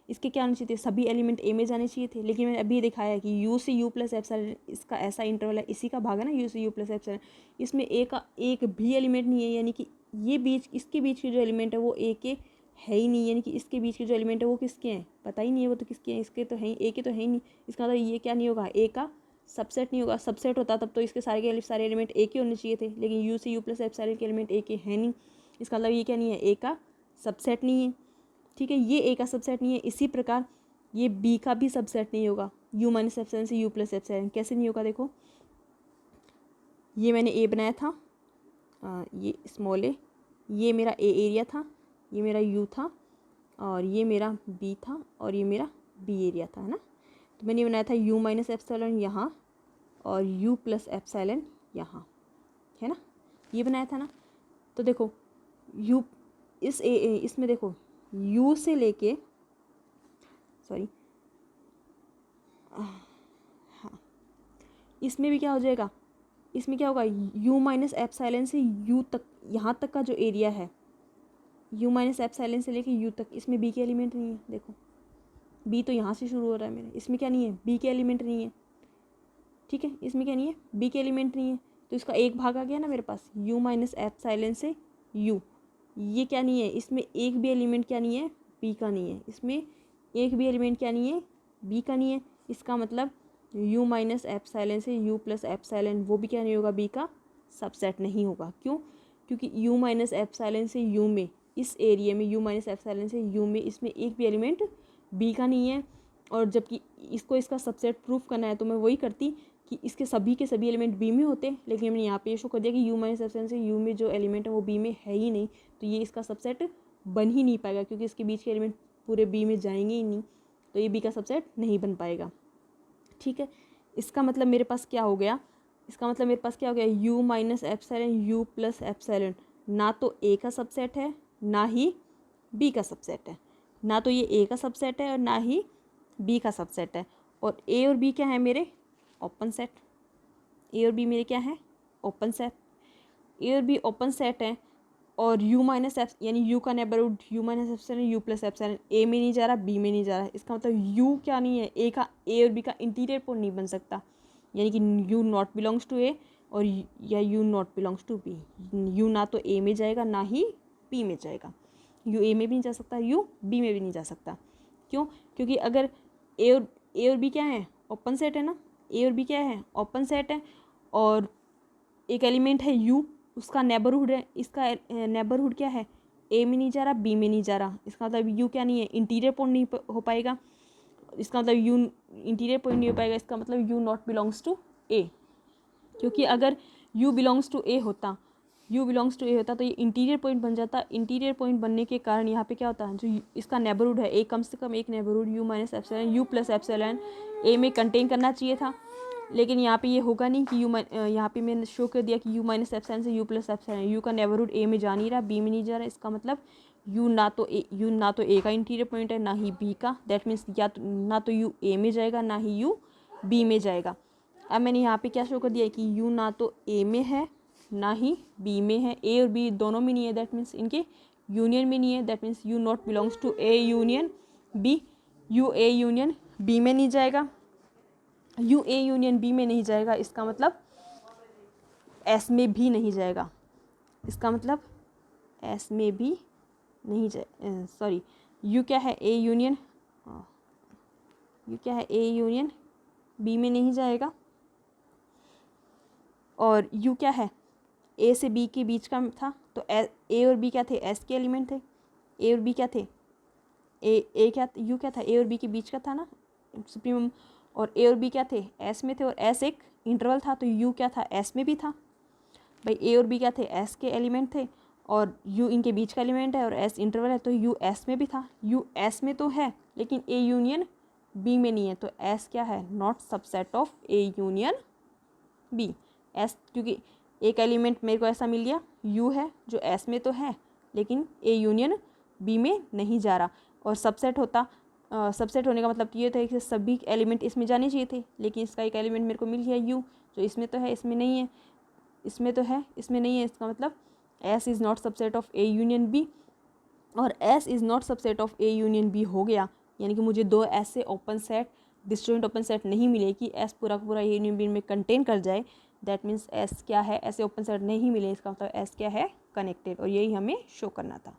इसके क्या आने चाहिए थे, सभी एलिमेंट ए में जाने चाहिए थे। लेकिन मैंने अभी दिखाया है कि यू से यू प्लस एप्सिलॉन, इसका ऐसा इंटरवल है, इसी का भाग है ना यू से यू प्लस एप्सिलॉन, इसमें ए का एक भी एलिमेंट नहीं है, यानी कि ये बीच, इसके बीच के जो एलिमेंट है वो ए के है ही नहीं, यानी कि इसके बीच के जो एलिमेंट है वो किसके हैं पता ही नहीं है, वो तो किसके हैं, इसके तो है ही, ए के तो है ही नहीं। इसका मतलब ये क्या नहीं होगा, ए का सबसेट नहीं होगा, सबसेट होता तब तो इसके सारे एलिमेंट ए के होने चाहिए थे, लेकिन यू से यू प्लस एप्सिलॉन के एलिमेंट ए के हैं नहीं, इसका मतलब ये क्या नहीं है, ए का सबसेट नहीं है, ठीक है। ये ए का सबसेट नहीं है, इसी प्रकार ये बी का भी सबसेट नहीं होगा, यू माइनस एप्सिलॉन से यू प्लस एप्सिलॉन, कैसे नहीं होगा, देखो ये मैंने ए बनाया था, ये स्मॉल ए, ये मेरा ए एरिया था, ये मेरा यू था, और ये मेरा बी था, और ये मेरा बी एरिया था, है ना। तो मैंने बनाया था यू माइनस एप्सिलॉन यहाँ और यू प्लस एप्सिलॉन यहाँ, है ना, ये बनाया था ना। तो देखो यू इस इसमें देखो यू से लेके सॉरी हाँ, इसमें भी क्या हो जाएगा, इसमें क्या होगा, यू माइनस एप्सिलॉन से यू तक, यहाँ तक का जो एरिया है, यू माइनस एप्सिलॉन से लेके यू तक, इसमें बी के एलिमेंट नहीं है, देखो बी तो यहाँ से शुरू हो रहा है मेरा, इसमें क्या नहीं है, बी के एलिमेंट नहीं है, ठीक है, इसमें क्या नहीं है, बी के एलिमेंट नहीं है। तो इसका एक भाग आ गया ना मेरे पास, यू माइनस एप्सिलॉन से यू, ये क्या नहीं है, इसमें एक भी एलिमेंट क्या नहीं है, बी का नहीं है, इसमें एक भी एलिमेंट क्या नहीं है, बी का नहीं है। इसका मतलब यू माइनस एप्सिलॉन से यू प्लस एप्सिलॉन, वो भी क्या नहीं होगा, बी का सबसेट नहीं होगा। क्यों? क्योंकि यू माइनस एप्सिलॉन से यू में, इस एरिया में यू माइनस एप्सिलॉन से यू में इसमें एक भी एलिमेंट बी का नहीं है। और जबकि इसको इसका सबसेट प्रूफ करना है तो मैं वही करती कि इसके सभी के सभी एलिमेंट बी में होते, लेकिन मैंने यहाँ पे ये शो कर दिया कि यू माइनस एप्सिलॉन से यू में जो एलिमेंट है वो बी में है ही नहीं, तो ये इसका सबसेट बन ही नहीं पाएगा, क्योंकि इसके बीच के एलिमेंट पूरे बी में जाएंगे ही नहीं, तो ये बी का सबसेट नहीं बन पाएगा। ठीक है, इसका मतलब मेरे पास क्या हो गया, इसका मतलब मेरे पास क्या हो गया, you minus epsilon U plus epsilon ना तो ए का सबसेट है ना ही बी का सबसेट है, ना तो ये ए का सबसेट है और ना ही बी का सबसेट है। और ए और बी क्या है मेरे, ओपन सेट। ए और बी मेरे क्या है, ओपन सेट। ए और बी ओपन सेट है और यू माइनस एफ यानी यू का neighbourhood U minus epsilon U plus epsilon A में नहीं जा रहा, बी में नहीं जा रहा। इसका मतलब यू क्या नहीं है, ए और बी का इंटीरियर पॉइंट नहीं बन सकता, यानी कि u not belongs to A और या u not belongs to B. U ना तो ए में जाएगा ना ही बी में जाएगा, यू ए में भी नहीं जा सकता, यू बी में भी नहीं जा सकता। क्यों? क्योंकि अगर ए और बी क्या है, ओपन सेट है ना, ए और बी क्या है, ओपन सेट है, और एक एलिमेंट है यू, उसका नेबरहुड है, इसका नेबरहुड क्या है, ए में नहीं जा रहा, बी में नहीं जा रहा। इसका मतलब यू क्या नहीं है, इंटीरियर पॉइंट नहीं हो पाएगा। इसका मतलब यू इंटीरियर पॉइंट नहीं हो पाएगा, इसका मतलब यू नॉट बिलोंग्स टू ए। क्योंकि अगर यू बिलोंग्स टू ए होता, यू बिलोंग्स टू ए होता तो ये इंटीरियर पॉइंट बन जाता। इंटीरियर पॉइंट बनने के कारण यहाँ पे क्या होता है, जो इसका नेबरहुड है, एक कम से कम एक neighbourhood U minus epsilon U plus epsilon A में कंटेन करना चाहिए था, लेकिन यहाँ पे ये होगा नहीं कि यहाँ पे मैंने शो कर दिया कि यू माइनस एप्सिलॉन से यू प्लस एप्सिलॉन, यू का नेबरहुड ए में जा नहीं रहा, बी में नहीं जा रहा। इसका मतलब यू ना तो ए का इंटीरियर पॉइंट है ना ही बी का, दैट मीन्स या तो ना तो यू ए में जाएगा ना ही यू बी में जाएगा। अब मैंने यहाँ पे क्या शो कर दिया कि यू ना तो ए में है ना ही बी में है, ए और बी दोनों में नहीं है, दैट मीन्स इनके यूनियन में नहीं है, that means u not belongs to A union B. U A union B में नहीं जाएगा, यू ए यूनियन बी में नहीं जाएगा, इसका मतलब एस में भी नहीं जाएगा, इसका मतलब एस में भी नहीं जाए, सॉरी यू क्या है, ए यूनियन, यू क्या है, ए यूनियन बी में नहीं जाएगा, और यू क्या है, ए से बी के बीच का था, तो ए और बी क्या थे, एस के एलिमेंट थे। ए और बी क्या थे, ए क्या, यू क्या था, ए और बी के बीच का था ना सुप्रीमम, और ए और बी क्या थे, एस में थे, और एस एक इंटरवल था, तो यू क्या था, एस में भी था। भाई ए और बी क्या थे, एस के एलिमेंट थे, और यू इनके बीच का एलिमेंट है, और एस इंटरवल है, तो यू एस में भी था। यू एस में तो है लेकिन ए यूनियन बी में नहीं है, तो एस क्या है, not subset of A union B. S क्योंकि एक एलिमेंट मेरे को ऐसा मिल गया, यू है जो एस में तो है लेकिन ए यूनियन बी में नहीं जा रहा, और सबसेट होता, सबसेट होने का मतलब ये था कि सभी एलिमेंट इसमें जाने चाहिए थे, लेकिन इसका एक एलिमेंट मेरे को मिल गया यू, जो इसमें तो है इसमें नहीं है, इसमें तो है इसमें नहीं है। इसका मतलब S is not subset of A union B, और S is not subset of A union B हो गया, यानी कि मुझे दो ऐसे open set, disjoint open set नहीं मिले कि एस पूरा पूरा ए यूनियन बी में कंटेन कर जाए। दैट मीन्स एस क्या है, ऐसे ओपन सेट नहीं मिले, इसका मतलब एस क्या है, कनेक्टेड, और यही हमें शो करना था।